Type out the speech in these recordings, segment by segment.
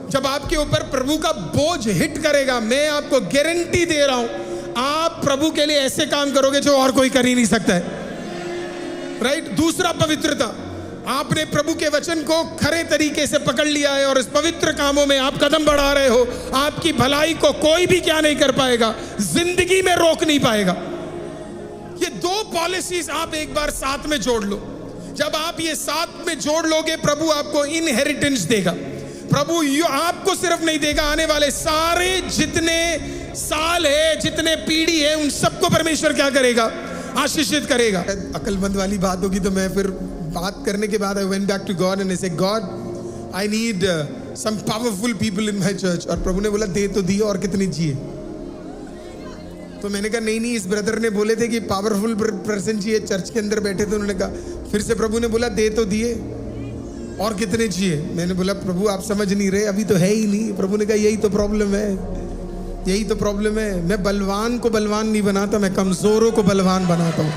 जब आपके ऊपर प्रभु का बोझ हिट करेगा, मैं आपको गारंटी दे रहा हूं, आप प्रभु के लिए ऐसे काम करोगे जो और कोई कर ही नहीं सकता है। राइट? दूसरा, पवित्रता। आपने प्रभु के वचन को खरे तरीके से पकड़ लिया है और इस पवित्र कामों में आप कदम बढ़ा रहे हो। आपकी भलाई को कोई भी क्या नहीं कर पाएगा, जिंदगी में रोक नहीं पाएगा। ये दो पॉलिसीज आप एक बार साथ में जोड़ लो। जब आप ये साथ में जोड़ लोगे, प्रभु आपको इनहेरिटेंस देगा। प्रभु आपको सिर्फ नहीं देगा, आने वाले सारे जितने साल है, जितने पीढ़ी है, उन सबको परमेश्वर क्या करेगा, आशीषित करेगा। अकलमंद वाली बात होगी तो मैं फिर बात करने के बाद I went back to God and I said, God, I need some powerful people in my church। और प्रभु ने बोला दे तो दिए, और कितने चाहिए? तो मैंने कहा नहीं, इस ब्रदर ने बोले थे कि पावरफुल पर्सन चाहिए, चर्च के अंदर बैठे थे। उन्होंने कहा, फिर से प्रभु ने बोला दे तो दिए, और कितने चाहिए? मैंने बोला प्रभु आप समझ नहीं रहे, अभी तो है ही नहीं। प्रभु ने कहा यही तो प्रॉब्लम है, यही तो प्रॉब्लम है। मैं बलवान को बलवान नहीं बनाता, मैं कमजोरों को बलवान बनाता हूँ।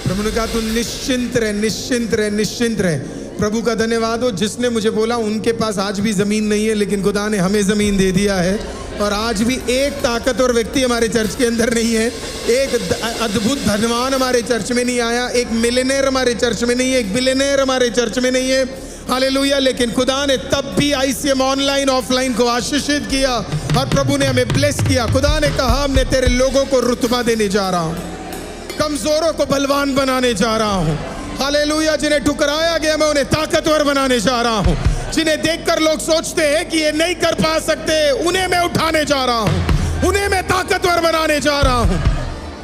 प्रभु ने कहा तू निश्चिंत रह, निश्चिंत रह, निश्चिंत रह। प्रभु का धन्यवाद हो, जिसने मुझे बोला उनके पास आज भी जमीन नहीं है, लेकिन खुदा ने हमें जमीन दे दिया है। और आज भी एक ताकतवर व्यक्ति हमारे चर्च के अंदर नहीं है, एक अद्भुत धनवान हमारे चर्च में नहीं आया, एक मिलियनेयर हमारे चर्च में नहीं है, एक बिलियनेयर हमारे चर्च में नहीं है। हालेलुया। लेकिन खुदा ने तब भी ICM ऑनलाइन ऑफलाइन को आशीषित किया और प्रभु ने हमें ब्लेस किया। खुदा ने कहा मैं तेरे लोगों को रुतबा देने जा रहा हूँ, कमजोरों को बलवान बनाने जा रहा हूँ। हालेलुया। जिन्हें ठुकराया गया मैं उन्हें ताकतवर बनाने जा रहा हूँ। जिन्हें देखकर लोग सोचते हैं कि ये नहीं कर पा सकते, उन्हें मैं उठाने जा रहा हूँ, उन्हें मैं ताकतवर बनाने जा रहा हूँ।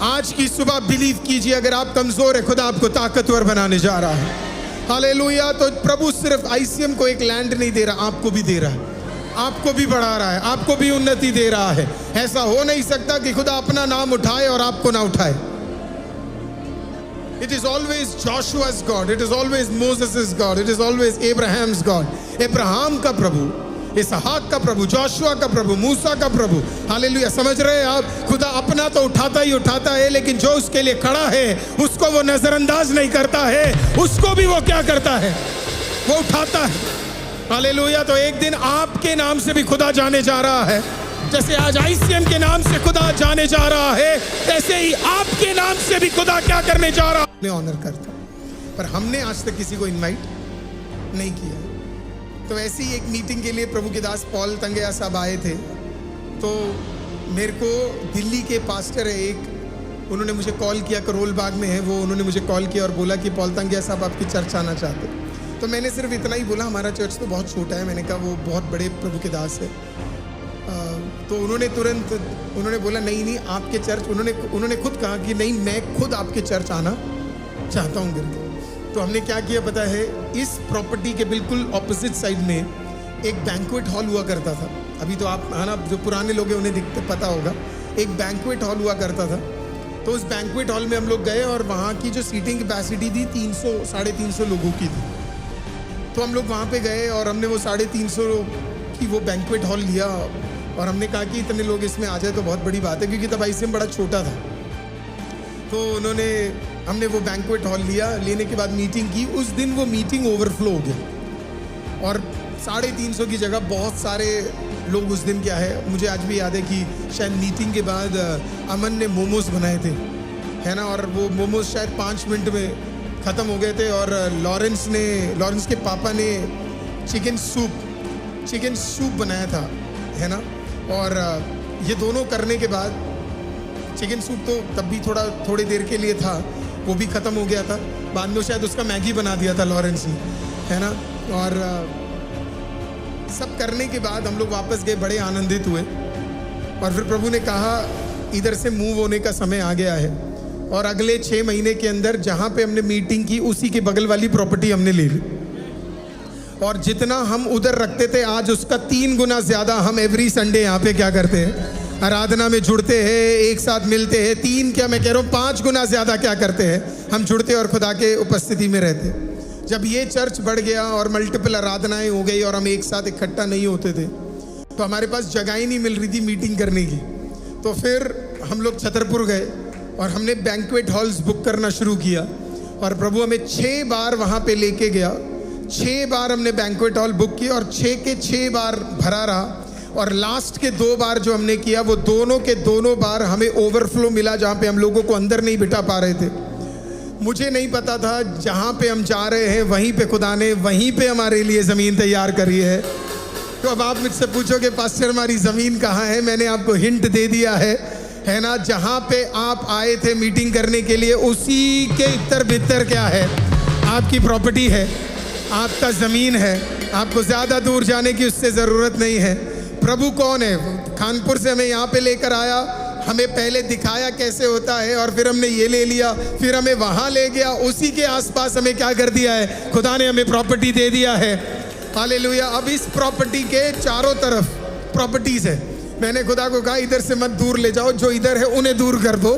आज की सुबह बिलीव कीजिए, अगर आप कमजोर है, खुदा आपको ताकतवर बनाने जा रहा है। हालेलुया। तो प्रभु सिर्फ ICM को एक लैंड नहीं दे रहा, आपको भी दे रहा है, आपको भी बढ़ा रहा है, आपको भी उन्नति दे रहा है। ऐसा हो नहीं सकता कि खुदा अपना नाम उठाए और आपको ना उठाए। It is always Joshua's God, it is always Moses' God, it is always Abraham's God। Abraham का प्रभु, इसहाक का प्रभु, जोशुआ का प्रभु, मूसा का प्रभु। हालेलुया। समझ रहे हैं आप? खुदा अपना तो उठाता ही उठाता है, लेकिन जो उसके लिए खड़ा है उसको वो नजरअंदाज नहीं करता है, उसको भी वो क्या करता है, वो उठाता है। हालेलुया। तो एक दिन आपके नाम से भी खुदा जाने जा रहा है, जैसे आज ICM के नाम से खुदा जाने जा रहा है, ऐसे ही आपके नाम से भी खुदा क्या करने जा रहा है, ऑनर करता। पर हमने आज तक किसी को इनवाइट नहीं किया। तो ऐसी एक मीटिंग के लिए प्रभु के दास पॉल तंगया साहब आए थे। तो मेरे को दिल्ली के पास्टर है एक, उन्होंने मुझे कॉल किया, करोल बाग में है वो, उन्होंने मुझे कॉल किया और बोला कि पॉल तंगया साहब आपकी चर्च आना चाहते। तो मैंने सिर्फ इतना ही बोला, हमारा चर्च तो बहुत छोटा है। मैंने कहा वो बहुत बड़े प्रभु के दास है। तो उन्होंने तुरंत उन्होंने बोला नहीं आपके चर्च, उन्होंने खुद कहा कि नहीं मैं खुद आपके चर्च आना चाहता हूँ करके। तो हमने क्या किया पता है, इस प्रॉपर्टी के बिल्कुल ऑपोजिट साइड में एक बैंक्वेट हॉल हुआ करता था। अभी तो आप है ना, जो पुराने लोग हैं उन्हें पता होगा, एक बैंक्वेट हॉल हुआ करता था। तो उस बैंक्वेट हॉल में हम लोग गए और वहाँ की जो सीटिंग कैपेसिटी थी 300-350 लोगों की थी। तो हम लोग वहाँ पे गए और हमने वो 350 की वो बैंक्वेट हॉल लिया और हमने कहा कि इतने लोग इसमें आ जाए तो बहुत बड़ी बात है, क्योंकि तब ICM बड़ा छोटा था। तो हमने वो बैंक्वेट हॉल लिया, लेने के बाद मीटिंग की। उस दिन वो मीटिंग ओवरफ्लो हो गया और 350 की जगह बहुत सारे लोग उस दिन क्या है, मुझे आज भी याद है कि शायद मीटिंग के बाद अमन ने मोमोज बनाए थे, है ना, और वो मोमोज शायद 5 मिनट में ख़त्म हो गए थे। और लॉरेंस के पापा ने चिकन सूप बनाया था, है ना। और ये दोनों करने के बाद चिकन सूप तो तब भी थोड़ी देर के लिए था, वो भी ख़त्म हो गया था। बाद में शायद उसका मैगी बना दिया था लॉरेंस ने, है ना। और सब करने के बाद हम लोग वापस गए, बड़े आनंदित हुए। और फिर प्रभु ने कहा इधर से मूव होने का समय आ गया है। और अगले 6 महीने के अंदर जहाँ पे हमने मीटिंग की उसी के बगल वाली प्रॉपर्टी हमने ले ली। और जितना हम उधर रखते थे आज उसका 3 गुना ज़्यादा हम एवरी संडे यहाँ पे क्या करते हैं, आराधना में जुड़ते हैं, एक साथ मिलते हैं। 3 क्या मैं कह रहा हूँ 5 गुना ज़्यादा क्या करते हैं, हम जुड़ते और खुदा के उपस्थिति में रहते। जब ये चर्च बढ़ गया और मल्टीपल आराधनाएं हो गई और हम एक साथ इकट्ठा नहीं होते थे, तो हमारे पास जगह ही नहीं मिल रही थी मीटिंग करने की। तो फिर हम लोग छतरपुर गए और हमने बैंक्वेट हॉल्स बुक करना शुरू किया। और प्रभु हमें 6 बार वहाँ पे लेके गया 6 बार हमने बैंक्वेट हॉल बुक किया और 6 के 6 बार भरा रहा। और लास्ट के 2 बार जो हमने किया वो दोनों के दोनों बार हमें ओवरफ्लो मिला, जहाँ पे हम लोगों को अंदर नहीं बिठा पा रहे थे। मुझे नहीं पता था जहाँ पे हम जा रहे हैं वहीं पे खुदा ने वहीं पे हमारे लिए ज़मीन तैयार करी है। तो अब आप मुझसे पूछोगे पास्टर हमारी ज़मीन कहाँ है? मैंने आपको हिंट दे दिया है ना? जहाँ पे आप आए थे मीटिंग करने के लिए उसी के इतर बितर क्या है? आपकी प्रॉपर्टी है, आपका ज़मीन है। आपको ज़्यादा दूर जाने की उससे ज़रूरत नहीं है। प्रभु कौन है? कानपुर से हमें यहाँ पे लेकर आया, हमें पहले दिखाया कैसे होता है और फिर हमने ये ले लिया, फिर हमें वहाँ ले गया, उसी के आसपास हमें क्या कर दिया है? खुदा ने हमें प्रॉपर्टी दे दिया है। हालेलुया। अब इस प्रॉपर्टी के चारों तरफ प्रॉपर्टीज है। मैंने खुदा को कहा इधर से मत दूर ले जाओ, जो इधर है उन्हें दूर कर दो,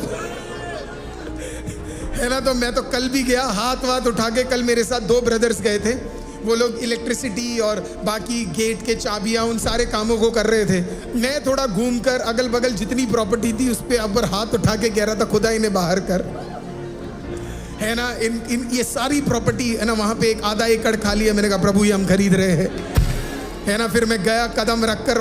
है ना? तो मैं तो कल भी गया हाथ वाथ उठा के। कल मेरे साथ 2 ब्रदर्स गए थे, वो लोग इलेक्ट्रिसिटी और बाकी गेट के चाबियां उन सारे कामों को कर रहे थे। मैं थोड़ा घूमकर अगल बगल जितनी प्रॉपर्टी थी उस पर अब हाथ उठा के कह रहा था खुदा इन्हें बाहर कर, है ना? इन ये सारी प्रॉपर्टी है ना, वहाँ पे एक आधा एकड़ खाली है। मैंने कहा प्रभु ये हम खरीद रहे हैं, है ना? फिर मैं गया, कदम रखकर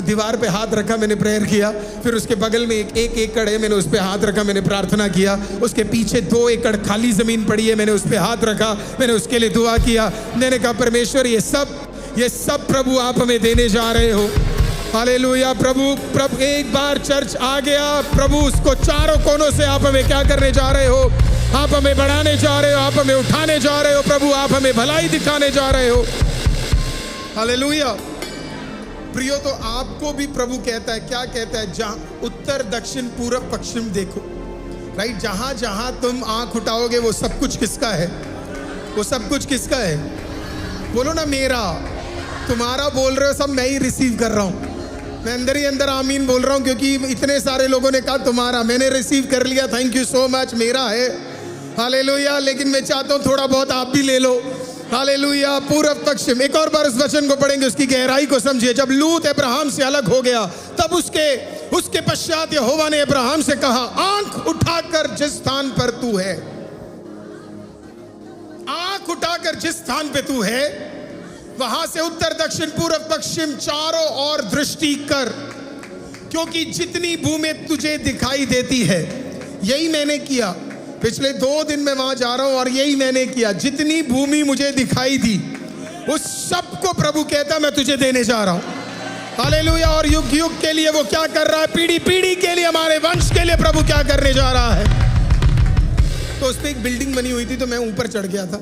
दीवार पे हाथ रखा, मैंने प्रेयर किया। फिर उसके बगल में एक एकड़ है, मैंने उस पर हाथ रखा, मैंने प्रार्थना किया। उसके पीछे 2 एकड़ खाली ज़मीन पड़ी है, मैंने उस पर हाथ रखा, मैंने उसके लिए दुआ किया। मैंने कहा परमेश्वर ये सब प्रभु आप हमें देने जा रहे हो। हालेलुया। प्रभु एक बार चर्च आ गया, प्रभु उसको चारों कोनों से आप हमें क्या करने जा रहे हो? आप हमें बढ़ाने जा रहे हो, आप हमें उठाने जा रहे हो। प्रभु आप हमें भलाई दिखाने जा रहे हो। हालेलुया। प्रियो, तो आपको भी प्रभु कहता है, क्या कहता है? जहां उत्तर दक्षिण पूरब पश्चिम देखो, राइट? जहां जहां तुम आंख उठाओगे वो सब कुछ किसका है? वो सब कुछ किसका है? बोलो ना मेरा। तुम्हारा बोल रहे हो सब, मैं ही रिसीव कर रहा हूं। मैं अंदर ही अंदर आमीन बोल रहा हूं, क्योंकि इतने सारे लोगों ने कहा तुम्हारा, मैंने रिसीव कर लिया, थैंक यू सो मच, मेरा है। हालेलुया। लेकिन मैं चाहता हूं थोड़ा बहुत आप भी ले लो। हालेलुया। पूरब पश्चिम। एक और बार उस वचन को पढ़ेंगे, उसकी गहराई को समझिए। जब लूत अब्राहम से अलग हो गया तब उसके पश्चात यहोवा ने अब्राहम से कहा, आंख उठाकर जिस स्थान पर तू है, आंख उठाकर जिस स्थान पे तू है वहां से उत्तर दक्षिण पूरब पश्चिम चारों ओर दृष्टि कर, क्योंकि जितनी भूमि तुझे दिखाई देती है, यही मैंने किया। पिछले 2 दिन मैं वहां जा रहा हूं और यही मैंने किया। जितनी भूमि मुझे दिखाई दी उस सब को प्रभु कहता मैं तुझे देने जा रहा हूं। हालेलुया। और युग युग के लिए वो क्या कर रहा है? पीढ़ी पीढ़ी के लिए, हमारे वंश के लिए प्रभु क्या करने जा रहा है? तो उस पर एक बिल्डिंग बनी हुई थी, तो मैं ऊपर चढ़ गया था,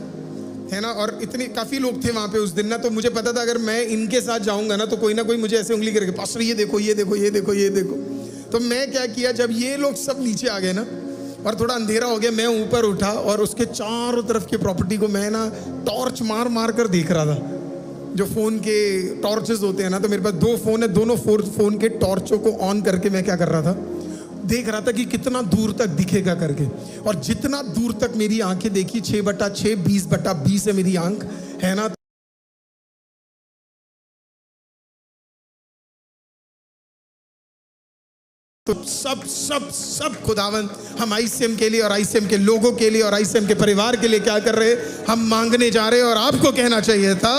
है ना? और इतने काफी लोग थे वहां पे उस दिन ना, तो मुझे पता था अगर मैं इनके साथ जाऊंगा ना तो कोई ना कोई मुझे ऐसे उंगली करके, पास्टर ये देखो ये देखो ये देखो ये देखो। तो मैं क्या किया, जब ये लोग सब नीचे आ गए ना और थोड़ा अंधेरा हो गया, मैं ऊपर उठा और उसके चारों तरफ की प्रॉपर्टी को मैं ना टॉर्च मार मार कर देख रहा था। जो फोन के टॉर्चेस होते हैं ना, तो मेरे पास 2 फोन है, दोनों फोन के टॉर्चों को ऑन करके मैं क्या कर रहा था, देख रहा था कि कितना दूर तक दिखेगा करके। और जितना दूर तक मेरी आंखें देखी, 6/6 20/20 है मेरी आंख, है ना? तो सब खुदावंद हम आईसीएम के लिए और आईसीएम के लोगों के लिए और आईसीएम के परिवार के लिए क्या कर रहे हैं? हम मांगने जा रहे हैं। और आपको कहना चाहिए था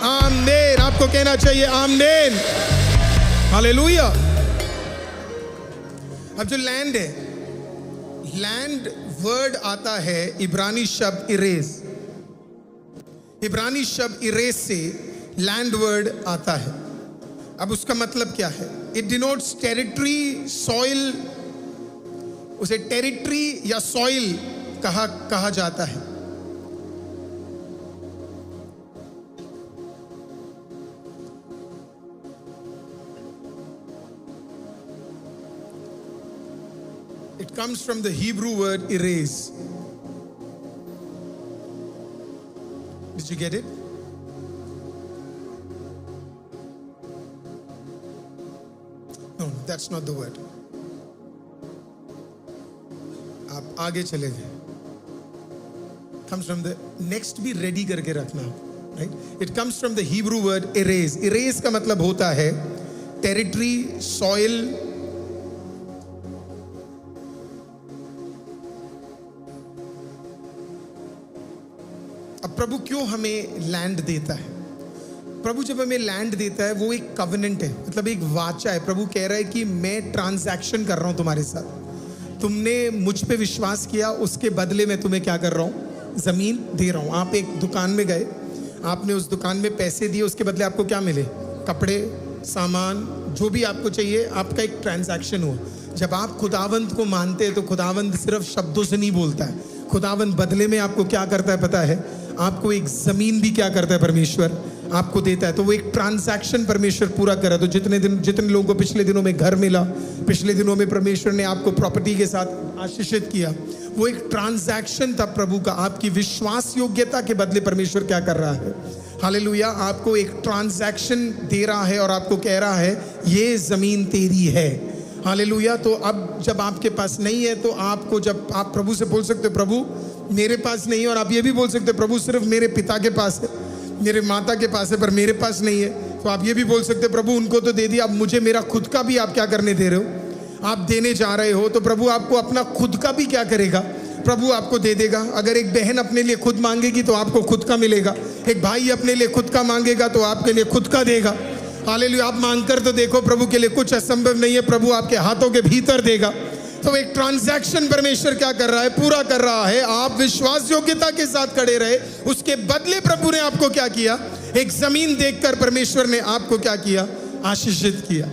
आमीन। आपको कहना चाहिए आमीन। हालेलुया। अब जो लैंड है, लैंड वर्ड आता है इब्रानी शब्द इरेज। इब्रानी शब्द इरेज से लैंड वर्ड आता है। अब उसका मतलब क्या है? It denotes territory, soil. उसे टेरिटरी या सॉइल कहा जाता है। It comes from the Hebrew word erase. Did you get it? No, that's not the word. आप आगे चले गए। Comes from the next भी ready करके रखना, right? It comes from the Hebrew word erase. Erase का मतलब होता है territory, soil. अब प्रभु क्यों हमें लैंड देता है? प्रभु जब हमें लैंड देता है वो एक कवेनेंट है, मतलब एक वाचा है। प्रभु कह रहा है कि मैं ट्रांजैक्शन कर रहा हूं तुम्हारे साथ, तुमने मुझ पे विश्वास किया, उसके बदले में तुम्हें क्या कर रहा हूं? जमीन दे रहा हूं। आप एक दुकान में गए, आपने उस दुकान में पैसे दिए, उसके बदले आपको क्या मिले? कपड़े, सामान, जो भी आपको चाहिए, आपका एक ट्रांजैक्शन हुआ। जब आप खुदावंद को मानते हैं तो खुदावंद सिर्फ शब्दों से नहीं बोलता है, खुदावंद बदले में आपको क्या करता है पता है? आपको एक जमीन भी क्या करता है? परमेश्वर आपको देता है। तो वो एक ट्रांजैक्शन परमेश्वर पूरा करा। तो जितने लोगों को पिछले दिनों में घर मिला, पिछले दिनों में परमेश्वर ने आपको प्रॉपर्टी के साथ आशीषित किया, वो एक ट्रांजैक्शन था प्रभु का। आपकी विश्वास योग्यता के बदले परमेश्वर क्या कर रहा है? हालेलुया, आपको एक ट्रांजैक्शन दे रहा है और आपको कह रहा है ये जमीन तेरी है। हालेलुया। तो अब जब आपके पास नहीं है तो आपको, जब आप प्रभु से बोल सकते हो प्रभु मेरे पास नहीं है, और आप ये भी बोल सकते हो प्रभु सिर्फ मेरे पिता के पास है, मेरे माता के पास है, पर मेरे पास नहीं है। तो आप ये भी बोल सकते हो प्रभु उनको तो दे दिया, अब मुझे मेरा खुद का भी आप क्या करने दे रहे हो? आप देने जा रहे हो। तो प्रभु आपको अपना खुद का भी क्या करेगा? प्रभु आपको दे देगा। अगर एक बहन अपने लिए खुद मांगेगी तो आपको खुद का मिलेगा, एक भाई अपने लिए खुद का मांगेगा तो आपके लिए खुद का देगा। हालेलुया। आप मांगकर तो देखो, प्रभु के लिए कुछ असंभव नहीं है, प्रभु आपके हाथों के भीतर देगा। तो एक ट्रांजैक्शन परमेश्वर क्या कर रहा है? पूरा कर रहा है। आप विश्वास योग्यता के साथ खड़े रहे, उसके बदले प्रभु ने आपको क्या किया? एक जमीन देखकर परमेश्वर ने आपको क्या किया? आशीषित किया।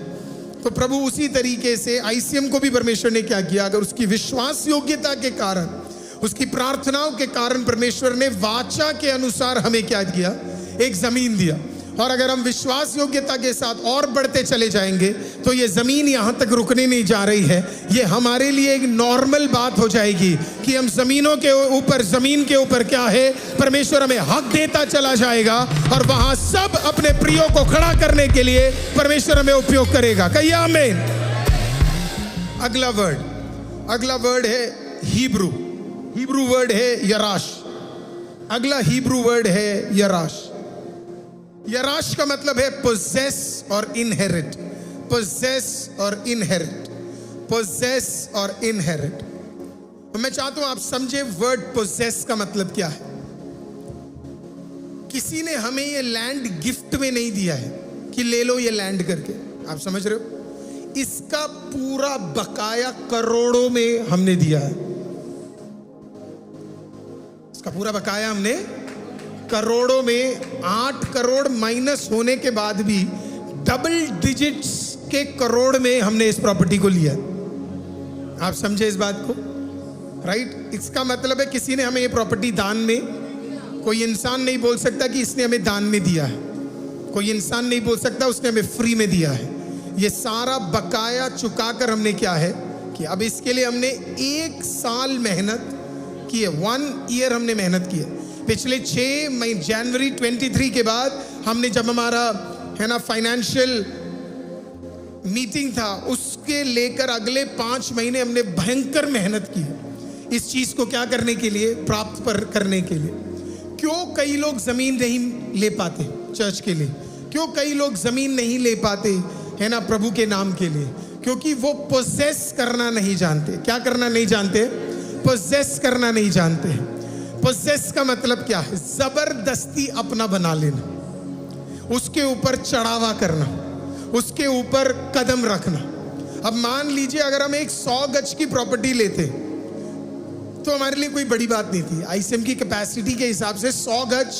तो प्रभु उसी तरीके से आईसीएम को भी परमेश्वर ने क्या किया? अगर उसकी विश्वास योग्यता के कारण, उसकी प्रार्थनाओं के कारण परमेश्वर ने वाचा के अनुसार हमें क्या किया? एक जमीन दिया। और अगर हम विश्वास योग्यता के साथ और बढ़ते चले जाएंगे तो ये जमीन यहां तक रुकने नहीं जा रही है, ये हमारे लिए एक नॉर्मल बात हो जाएगी कि हम जमीनों के ऊपर, जमीन के ऊपर क्या है? परमेश्वर हमें हक देता चला जाएगा और वहां सब अपने प्रियो को खड़ा करने के लिए परमेश्वर हमें उपयोग करेगा। कहिए आमीन। अगला वर्ड है हिब्रू वर्ड है यराश। अगला हिब्रू वर्ड है यराश। यराश का मतलब है पोजेस और इनहेरिट, पोजेस और इनहेरिट, पोजेस और इनहेरिट। मैं चाहता हूं आप समझे वर्ड पोजेस का मतलब क्या है। किसी ने हमें ये लैंड गिफ्ट में नहीं दिया है कि ले लो ये लैंड करके, आप समझ रहे हो? इसका पूरा बकाया करोड़ों में हमने दिया है। इसका पूरा बकाया हमने करोड़ों में, 8 करोड़ माइनस होने के बाद भी डबल डिजिट्स के करोड़ में हमने इस प्रॉपर्टी को लिया। आप समझे इस बात को? राइट। इसका मतलब है किसी ने हमें ये प्रॉपर्टी दान में, कोई इंसान नहीं बोल सकता कि इसने हमें दान में दिया है, कोई इंसान नहीं बोल सकता उसने हमें फ्री में दिया है। ये सारा बकाया चुकाकर हमने क्या है कि अब इसके लिए हमने 1 साल मेहनत की है, 1 ईयर हमने मेहनत की है। पिछले 6 मई जनवरी 23 के बाद हमने, जब हमारा है ना फाइनेंशियल मीटिंग था, उसके लेकर अगले 5 महीने हमने भयंकर मेहनत की है इस चीज को क्या करने के लिए? प्राप्त करने के लिए। क्यों कई लोग जमीन नहीं ले पाते चर्च के लिए? क्यों कई लोग जमीन नहीं ले पाते है ना प्रभु के नाम के लिए? क्योंकि वो पोजेस करना नहीं जानते। क्या करना नहीं जानते? पोजेस करना नहीं जानते। पोजेस का मतलब क्या है? जबरदस्ती अपना बना लेना, उसके ऊपर चढ़ावा करना, उसके ऊपर कदम रखना। अब मान लीजिए अगर हम एक 100 गज की प्रॉपर्टी लेते तो हमारे लिए कोई बड़ी बात नहीं थी। आईसीएम की कैपेसिटी के हिसाब से 100 गज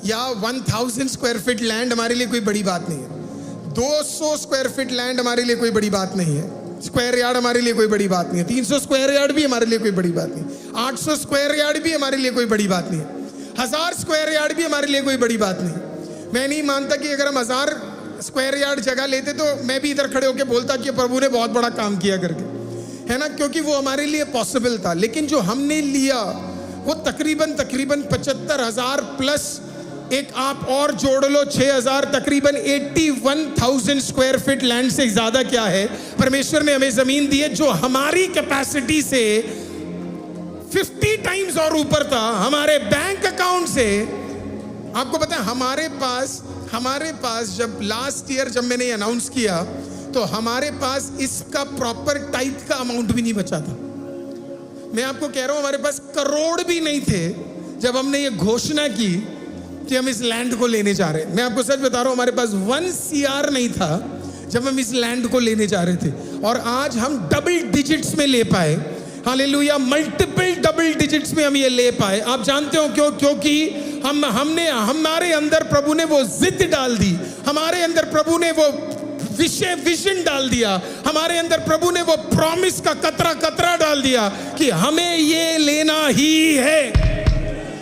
या 1000 स्क्वायर फीट लैंड हमारे लिए कोई बड़ी बात नहीं है। 200 स्क्वायर फीट लैंड हमारे लिए कोई बड़ी बात नहीं है। स्क्वायर यार्ड हमारे लिए कोई बड़ी बात नहीं है। 300 स्क्वायर यार्ड भी हमारे लिए कोई बड़ी बात नहीं। 800 स्क्वायर यार्ड भी हमारे लिए कोई बड़ी बात नहीं है। 1000 स्क्वायर यार्ड भी हमारे लिए कोई बड़ी बात नहीं। मैं नहीं मानता कि अगर हम 1000 स्क्वायर यार्ड जगह लेते तो मैं भी इधर खड़े होकर बोलता कि प्रभु ने बहुत बड़ा काम किया करके, है ना, क्योंकि वो हमारे लिए पॉसिबल था। लेकिन जो हमने लिया वो तकरीबन 75,000 प्लस एक आप और जोड़ लो 6,000, तकरीबन 81,000 स्क्वायर फीट लैंड से ज्यादा क्या है परमेश्वर ने हमें जमीन दी है, जो हमारी कैपेसिटी से 50 टाइम्स और ऊपर था। हमारे बैंक अकाउंट से, आपको पता है हमारे पास जब लास्ट ईयर जब मैंने अनाउंस किया तो हमारे पास इसका प्रॉपर टाइप का अमाउंट भी नहीं बचा था। मैं आपको कह रहा हूं हमारे पास करोड़ भी नहीं थे जब हमने ये घोषणा की कि हम इस लैंड को लेने जा रहे हैं। मैं आपको सच बता रहा हूं, हमारे पास 1 CR नहीं था जब हम इस लैंड को लेने जा रहे थे, और आज हम डबल डिजिट्स में ले पाए। हालेलुया, मल्टीपल डबल डिजिट्स में हम ये ले पाए। आप जानते हो क्यों? क्योंकि हमने हमारे अंदर प्रभु ने वो जिद डाल दी, हमारे अंदर प्रभु ने वो विजन डाल दिया, हमारे अंदर प्रभु ने वो प्रॉमिस का कतरा डाल दिया कि हमें ये लेना ही है।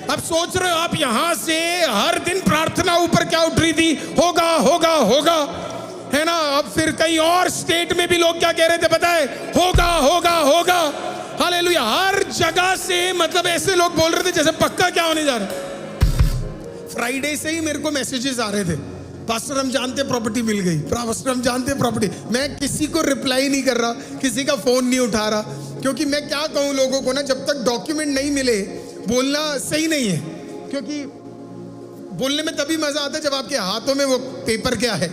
अब सोच रहे हो आप, यहां से हर दिन प्रार्थना ऊपर क्या उठ रही थी? होगा होगा होगा, है ना? अब फिर कहीं और स्टेट में भी लोग क्या कह रहे थे पता है? होगा होगा होगा। हालेलुया, हर जगह से मतलब ऐसे लोग बोल रहे थे जैसे पक्का क्या होने जा रहा है। फ्राइडे से ही मेरे को मैसेजेस आ रहे थे, पास्टर हम जानते प्रॉपर्टी मिल गई, पास्टर हम जानते प्रॉपर्टी। मैं किसी को रिप्लाई नहीं कर रहा, किसी का फोन नहीं उठा रहा, क्योंकि मैं क्या कहूं लोगों को ना, जब तक डॉक्यूमेंट नहीं मिले बोलना सही नहीं है। क्योंकि बोलने में तभी मजा आता है जब आपके हाथों में वो पेपर क्या है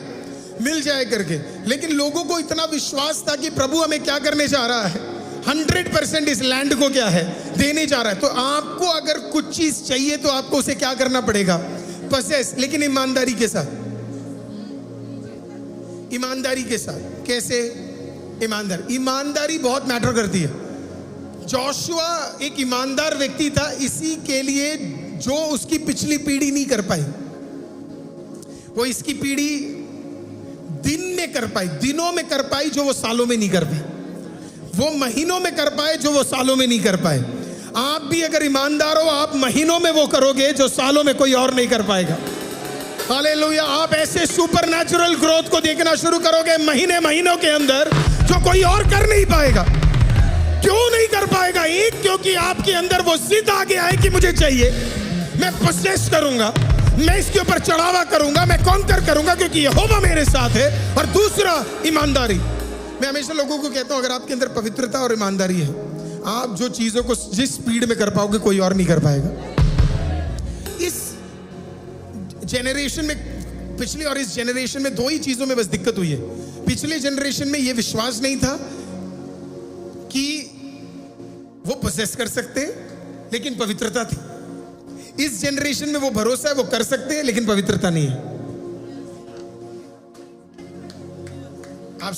मिल जाए करके। लेकिन लोगों को इतना विश्वास था कि प्रभु हमें क्या करने जा रहा है, 100% इस लैंड को क्या है देने जा रहा है। तो आपको अगर कुछ चीज चाहिए तो आपको उसे क्या करना पड़ेगा? पसेस, लेकिन ईमानदारी के साथ। ईमानदारी के साथ कैसे? ईमानदारी बहुत मैटर करती है। जोशुआ एक ईमानदार व्यक्ति था, इसी के लिए जो उसकी पिछली पीढ़ी नहीं कर पाई, वो इसकी पीढ़ी दिन में कर पाई, दिनों में कर पाई जो वो सालों में नहीं कर पाई, वो महीनों में कर पाए जो वो सालों में नहीं कर पाए। आप भी अगर ईमानदार हो, आप महीनों में वो करोगे जो सालों में कोई और नहीं कर पाएगा। हालेलुया, आप ऐसे सुपरनैचुरल ग्रोथ को देखना शुरू करोगे महीनों के अंदर जो कोई और कर नहीं पाएगा। क्यों नहीं कर पाएगा? एक, क्योंकि आपके अंदर वो जिद आ गया है कि मुझे चाहिए, मैं पोसेस करूंगा, मैं इसके ऊपर चढ़ावा करूंगा, मैं कॉन्कर करूंगा क्योंकि यहोवा मेरे साथ है। और दूसरा, ईमानदारी। मैं हमेशा लोगों को कहता हूं, अगर आपके अंदर पवित्रता और ईमानदारी है, आप जो चीजों को जिस स्पीड में कर पाओगे कोई और नहीं कर पाएगा। इस जेनरेशन में, पिछले और इस जेनरेशन में 2 ही चीजों में बस दिक्कत हुई है। पिछले जेनरेशन में यह विश्वास नहीं था कि वो पोसेस कर सकते हैं, लेकिन पवित्रता थी। इस जनरेशन में वो भरोसा है, वो कर सकते हैं लेकिन पवित्रता नहीं है। आप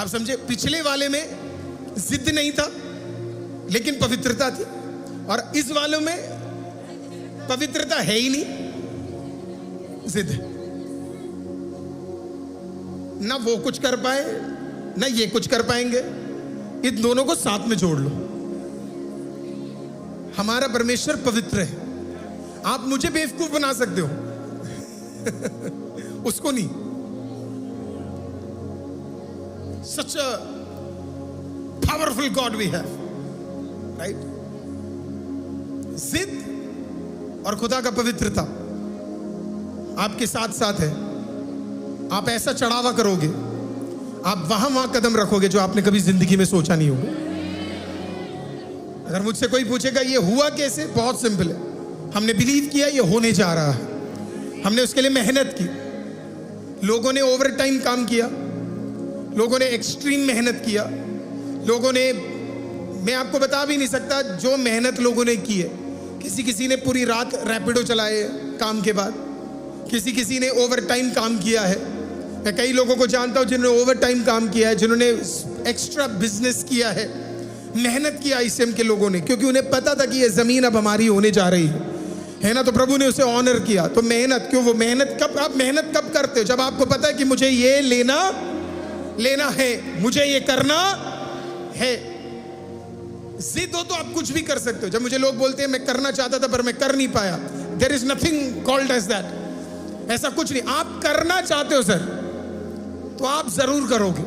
समझे? पिछले वाले में जिद नहीं था लेकिन पवित्रता थी, और इस वालों में पवित्रता है ही नहीं, जिद है। ना वो कुछ कर पाए ना ये कुछ कर पाएंगे। इन दोनों को साथ में जोड़ लो। हमारा परमेश्वर पवित्र है। आप मुझे बेवकूफ बना सकते हो उसको नहीं। Such a powerful God we have, right? जिद और खुदा का पवित्रता आपके साथ साथ है। आप ऐसा चढ़ावा करोगे, आप वहां कदम रखोगे जो आपने कभी जिंदगी में सोचा नहीं होगा। अगर मुझसे कोई पूछेगा ये हुआ कैसे, बहुत सिंपल है। हमने बिलीव किया ये होने जा रहा है, हमने उसके लिए मेहनत की, लोगों ने ओवर टाइम काम किया, लोगों ने एक्सट्रीम मेहनत किया, लोगों ने, मैं आपको बता भी नहीं सकता जो मेहनत लोगों ने की है। किसी ने पूरी रात रैपिडो चलाए काम के बाद, किसी ने ओवर टाइम काम किया है। मैं कई लोगों को जानता हूं जिन्होंने ओवर टाइम काम किया है, जिन्होंने एक्स्ट्रा बिजनेस किया है, मेहनत किया ICM के लोगों ने, क्योंकि उन्हें पता था कि ये जमीन अब हमारी होने जा रही है ना। तो प्रभु ने उसे ऑनर किया। तो मेहनत क्यों? वो मेहनत कब, आप मेहनत कब करते हो? जब आपको पता है कि मुझे ये लेना है, मुझे ये करना है। जिद हो तो आप कुछ भी कर सकते हो। जब मुझे लोग बोलते हैं मैं करना चाहता था पर मैं कर नहीं पाया, there is nothing called as that. ऐसा कुछ नहीं। आप करना चाहते हो सर तो आप जरूर करोगे,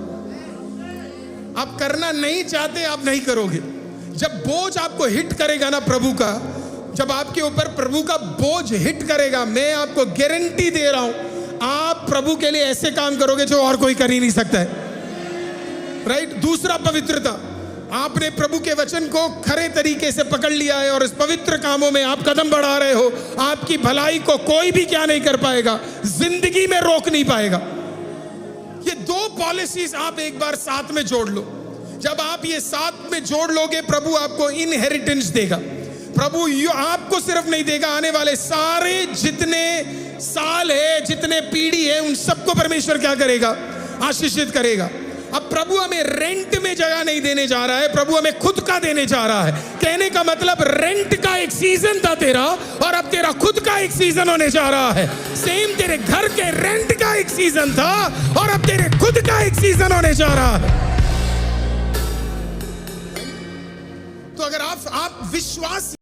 आप करना नहीं चाहते आप नहीं करोगे। जब बोझ आपको हिट करेगा ना प्रभु का, जब आपके ऊपर प्रभु का बोझ हिट करेगा, मैं आपको गारंटी दे रहा हूं, आप प्रभु के लिए ऐसे काम करोगे जो और कोई कर ही नहीं सकता है। राइट? दूसरा, पवित्रता। आपने प्रभु के वचन को खरे तरीके से पकड़ लिया है और इस पवित्र कामों में आप कदम बढ़ा रहे हो। आपकी भलाई को कोई भी क्या नहीं कर पाएगा, जिंदगी में रोक नहीं पाएगा। ये 2 पॉलिसीज आप एक बार साथ में जोड़ लो। जब आप ये साथ में जोड़ लोगे, प्रभु आपको इनहेरिटेंस देगा, प्रभु आपको सिर्फ नहीं देगा, आने वाले सारे जितने साल है, जितने पीढ़ी है, उन सबको परमेश्वर क्या करेगा? आशीषित करेगा। अब प्रभु हमें रेंट में जगह नहीं देने जा रहा है, प्रभु हमें खुद का देने जा रहा है। कहने का मतलब रेंट का एक सीजन था तेरा, और अब तेरा खुद का एक सीजन होने जा रहा है। सेम तेरे घर के रेंट का एक सीजन था, और अब तेरे खुद का एक सीजन होने जा रहा है। तो अगर आप विश्वास